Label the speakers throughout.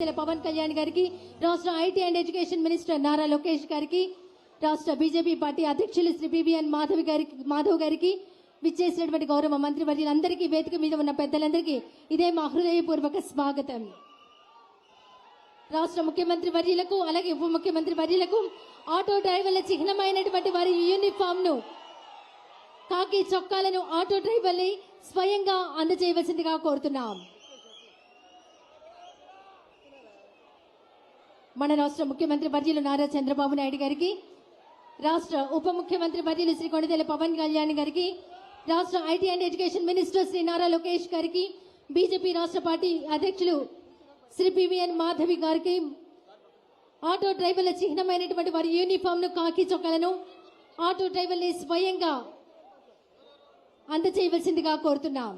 Speaker 1: పవన్ కళ్యాణ్ గారికి, రాష్ట్ర IT and education minister Nara Lokesh గారికి, రాష్ట్ర బీజేపీ పార్టీ అధ్యక్షులు శ్రీ పివిఎన్ మాధవ్ గారికి, విచ్చేసినటువంటి గౌరవ మంత్రి వర్యులందరికీ, వేదిక మీద ఉన్న పెద్దలందరికీ ఇదే మా హృదయపూర్వక స్వాగతం. రాష్ట్ర ముఖ్యమంత్రి వర్యులకు, అలాగే ఉప ముఖ్యమంత్రి వర్యులకు ఆటో డ్రైవర్ల చిహ్నమైనటువంటి వారి యూనిఫామ్ ను, కాకి చొక్కాలను ఆటో డ్రైవర్ని స్వయంగా అందజేయవలసిందిగా కోరుతున్నాం. మన రాష్ట్ర ముఖ్యమంత్రి వర్యులు నారా చంద్రబాబు నాయుడు గారికి, రాష్ట్ర ఉప ముఖ్యమంత్రి వర్యులు శ్రీ కొణిదెల పవన్ కళ్యాణ్ గారికి, రాష్ట్ర IT and education minister Shri Nara Lokesh గారికి, బీజేపీ రాష్ట్ర పార్టీ అధ్యక్షులు శ్రీ పివిఎన్ మాధవి గారికి ఆటో డ్రైవర్ల చిహ్నమైనటువంటి వారి యూనిఫామ్ ను, కాకి చొక్కాలను ఆటో డ్రైవర్ని స్వయంగా అందజేయవలసిందిగా కోరుతున్నాం.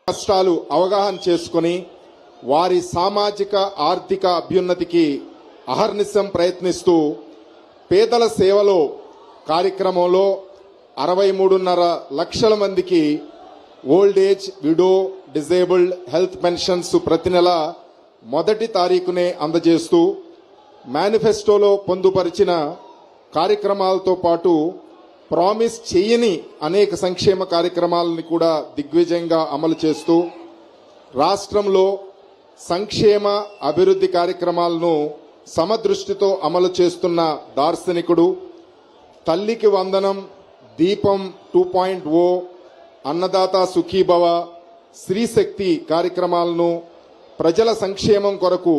Speaker 2: కష్టాలు అవగాహన చేసుకుని వారి సామాజిక ఆర్థిక అభ్యున్నతికి అహర్నిశం ప్రయత్నిస్తూ పేదల సేవలో కార్యక్రమంలో 63.5 లక్షల మందికి old age, widow, disabled health pensions ప్రతి నెల 1వ తారీఖునే అందజేస్తూ మేనిఫెస్టోలో పొందుపరిచిన కార్యక్రమాలతో పాటు ప్రామిస్ చేయని అనేక సంక్షేమ కార్యక్రమాలను కూడా దిగ్విజయంగా అమలు చేస్తూ రాష్ట్రంలో సంక్షేమ అభివృద్ధి కార్యక్రమాలను సమదృష్టితో అమలు చేస్తున్న దార్శనికుడు. తల్లికి వందనం, దీపం 2.0, అన్నదాత సుఖీభవ, స్త్రీశక్తి కార్యక్రమాలను ప్రజల సంక్షేమం కొరకు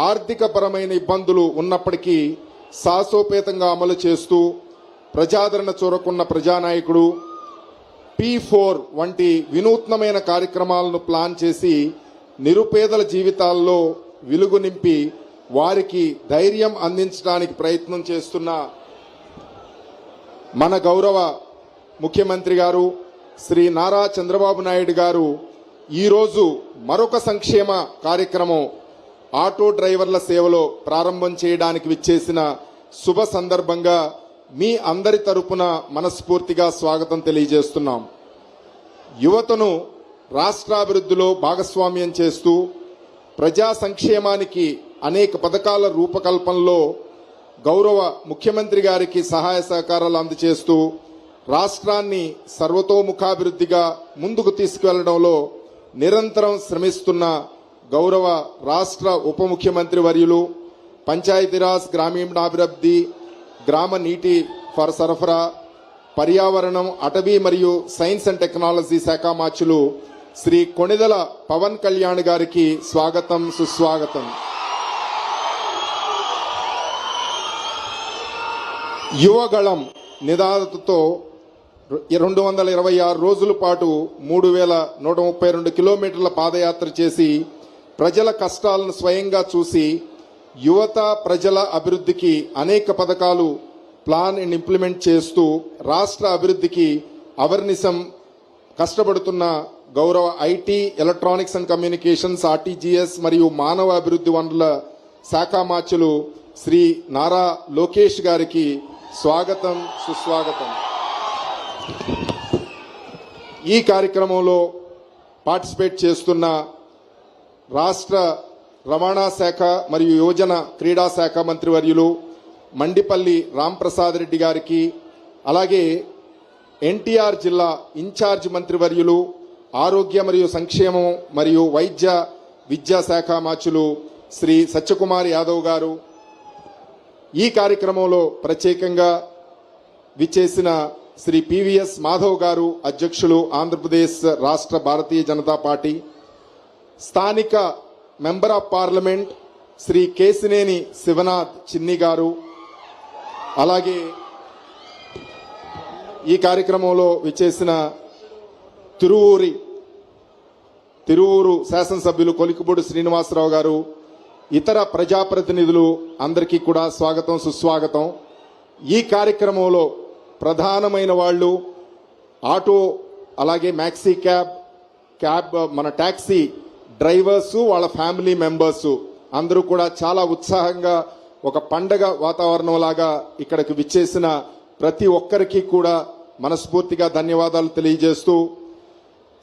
Speaker 2: ఆర్థికపరమైన ఇబ్బందులు ఉన్నప్పటికీ సాహసోపేతంగా అమలు చేస్తూ ప్రజాదరణ చూరకున్న ప్రజానాయకుడు. P4 వంటి వినూత్నమైన కార్యక్రమాలను ప్లాన్ చేసి నిరుపేదల జీవితాల్లో వెలుగు నింపి వారికి ధైర్యం అందించడానికి ప్రయత్నం చేస్తున్న మన గౌరవ ముఖ్యమంత్రి గారు శ్రీ నారా చంద్రబాబు నాయుడు గారు ఈరోజు మరొక సంక్షేమ కార్యక్రమం ఆటో డ్రైవర్ల సేవలో ప్రారంభం చేయడానికి విచ్చేసిన శుభ సందర్భంగా మీ అందరి తరపున మనస్ఫూర్తిగా స్వాగతం తెలియజేస్తున్నాం. యువతను రాష్ట్రాభివృద్ధిలో భాగస్వామ్యం చేస్తూ ప్రజా సంక్షేమానికి అనేక పథకాల రూపకల్పనలో గౌరవ ముఖ్యమంత్రి గారికి సహాయ సహకారాలు అందజేస్తూ రాష్ట్రాన్ని సర్వతోముఖాభివృద్ధిగా ముందుకు తీసుకువెళ్లడంలో నిరంతరం శ్రమిస్తున్న గౌరవ రాష్ట్ర ఉప ముఖ్యమంత్రి వర్యులు, పంచాయతీరాజ్, గ్రామీణాభివృద్ధి, గ్రామ నీటి సరఫరా, పర్యావరణం, అటవీ మరియు సైన్స్ అండ్ టెక్నాలజీ శాఖ మార్చులు శ్రీ కొణిదెల పవన్ కళ్యాణ్ గారికి స్వాగతం, సుస్వాగతం. యువగళం నినాదంతో 226 రోజుల పాటు 3132 కిలోమీటర్ల పాదయాత్ర చేసి ప్రజల కష్టాలను స్వయంగా చూసి యువత, ప్రజల అభివృద్ధికి అనేక పథకాలు ప్లాన్ అండ్ ఇంప్లిమెంట్ చేస్తూ రాష్ట్ర అభివృద్ధికి అవర్నిశం కష్టపడుతున్న గౌరవ IT, electronics and communications, RTGS మరియు మానవ అభివృద్ధి వనరుల శాఖ మార్చులు శ్రీ నారా లోకేష్ గారికి స్వాగతం, సుస్వాగతం. ఈ కార్యక్రమంలో పార్టిసిపేట్ చేస్తున్న రాష్ట్ర రవాణా శాఖ మరియు యువజన క్రీడా శాఖ మంత్రివర్యులు మండిపల్లి రాంప్రసాద్ రెడ్డి గారికి, అలాగే ఎన్టీఆర్ జిల్లా ఇన్ఛార్జ్ మంత్రివర్యులు ఆరోగ్య మరియు సంక్షేమం మరియు వైద్య విద్యా శాఖ మార్చులు శ్రీ సత్యకుమార్ యాదవ్ గారు, ఈ కార్యక్రమంలో ప్రత్యేకంగా విచ్చేసిన శ్రీ పివిఎస్ మాధవ్ గారు, అధ్యక్షులు ఆంధ్రప్రదేశ్ రాష్ట్ర భారతీయ జనతా పార్టీ, స్థానిక member of parliament Shri Kesineni Sivanath Chinni గారు, అలాగే ఈ కార్యక్రమంలో విచ్చేసిన తిరువూరు శాసనసభ్యులు కొలికిపూడి శ్రీనివాసరావు గారు, ఇతర ప్రజాప్రతినిధులు అందరికీ కూడా స్వాగతం, సుస్వాగతం. ఈ కార్యక్రమంలో ప్రధానమైన వాళ్ళు ఆటో, అలాగే మ్యాక్సీ క్యాబ్ మన టాక్సీ డ్రైవర్సు, వాళ్ళ ఫ్యామిలీ మెంబర్సు అందరూ కూడా చాలా ఉత్సాహంగా ఒక పండగ వాతావరణం లాగా ఇక్కడికి విచ్చేసిన ప్రతి ఒక్కరికి కూడా మనస్ఫూర్తిగా ధన్యవాదాలు తెలియజేస్తూ,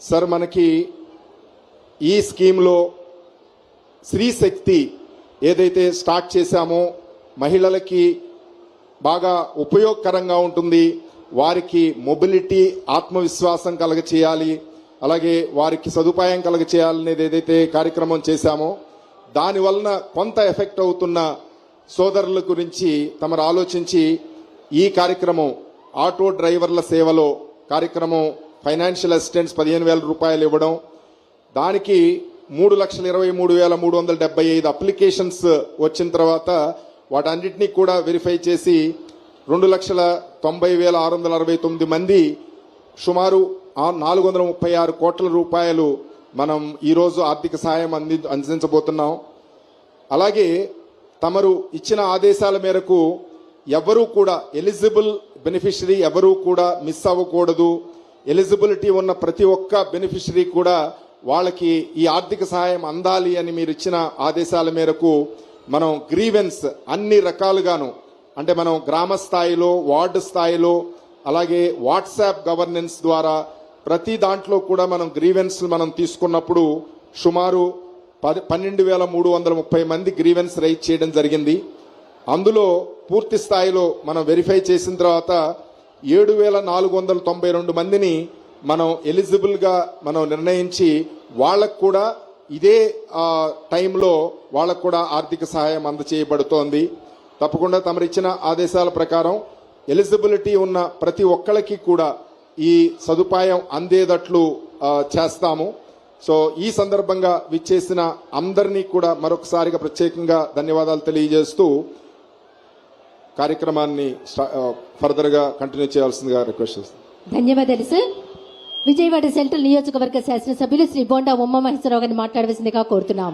Speaker 2: సార్ మనకి ఈ స్కీమ్లో స్త్రీ శక్తి ఏదైతే స్టార్ట్ చేశామో మహిళలకి బాగా ఉపయోగకరంగా ఉంటుంది, వారికి మొబిలిటీ ఆత్మవిశ్వాసం కలగచేయాలి, అలాగే వారికి సదుపాయం కలగచేయాలనేది ఏదైతే కార్యక్రమం చేశామో దానివలన కొంత ఎఫెక్ట్ అవుతున్న సోదరుల గురించి తమరు ఆలోచించి ఈ కార్యక్రమం ఆటో డ్రైవర్ల సేవలో కార్యక్రమం ఫైనాన్షియల్ అసిస్టెన్స్ 15,000 రూపాయలు ఇవ్వడం, దానికి 3,23,375 అప్లికేషన్స్ వచ్చిన తర్వాత వాటన్నిటినీ కూడా వెరిఫై చేసి 2,90,669 మంది సుమారు 436 కోట్ల రూపాయలు మనం ఈరోజు ఆర్థిక సహాయం అందించబోతున్నాం. అలాగే తమరు ఇచ్చిన ఆదేశాల మేరకు ఎవరూ కూడా ఎలిజిబుల్ బెనిఫిషరీ ఎవరూ కూడా మిస్ అవ్వకూడదు. ఎలిజిబిలిటీ ఉన్న ప్రతి ఒక్క బెనిఫిషరీ కూడా వాళ్ళకి ఈ ఆర్థిక సహాయం అందాలి అని మీరు ఇచ్చిన ఆదేశాల మేరకు మనం గ్రీవెన్స్ అన్ని రకాలుగాను, అంటే మనం గ్రామ స్థాయిలో, వార్డు స్థాయిలో, అలాగే వాట్సాప్ గవర్నెన్స్ ద్వారా ప్రతి దాంట్లో కూడా మనం గ్రీవెన్స్ మనం తీసుకున్నప్పుడు సుమారు 12,330 మంది గ్రీవెన్స్ రైజ్ చేయడం జరిగింది. అందులో పూర్తి స్థాయిలో మనం వెరిఫై చేసిన తర్వాత 7,492 మందిని మనం ఎలిజిబుల్గా మనం నిర్ణయించి వాళ్ళకు కూడా ఇదే టైంలో వాళ్ళకు కూడా ఆర్థిక సహాయం అందచేయబడుతోంది. తప్పకుండా తమరిచ్చిన ఆదేశాల ప్రకారం ఎలిజిబిలిటీ ఉన్న ప్రతి ఒక్కళ్ళకి కూడా ఈ సదుపాయం అందేటట్లు చేస్తాము. సో ఈ సందర్భంగా విచ్చేసిన అందరినీ కూడా మరొకసారిగా ప్రత్యేకంగా ధన్యవాదాలు తెలియజేస్తూ కార్యక్రమాన్ని ఫర్దర్గా కంటిన్యూ చేయాల్సిందిగా రిక్వెస్ట్ చేస్తాను.
Speaker 1: ధన్యవాదాలు సార్. విజయవాడ సెంట్రల్ నియోజకవర్గ శాసనసభ్యులు శ్రీ బోండా ఉమామహేశ్వరరావు గారిని మాట్లాడవలసిందిగా కోరుతున్నాం.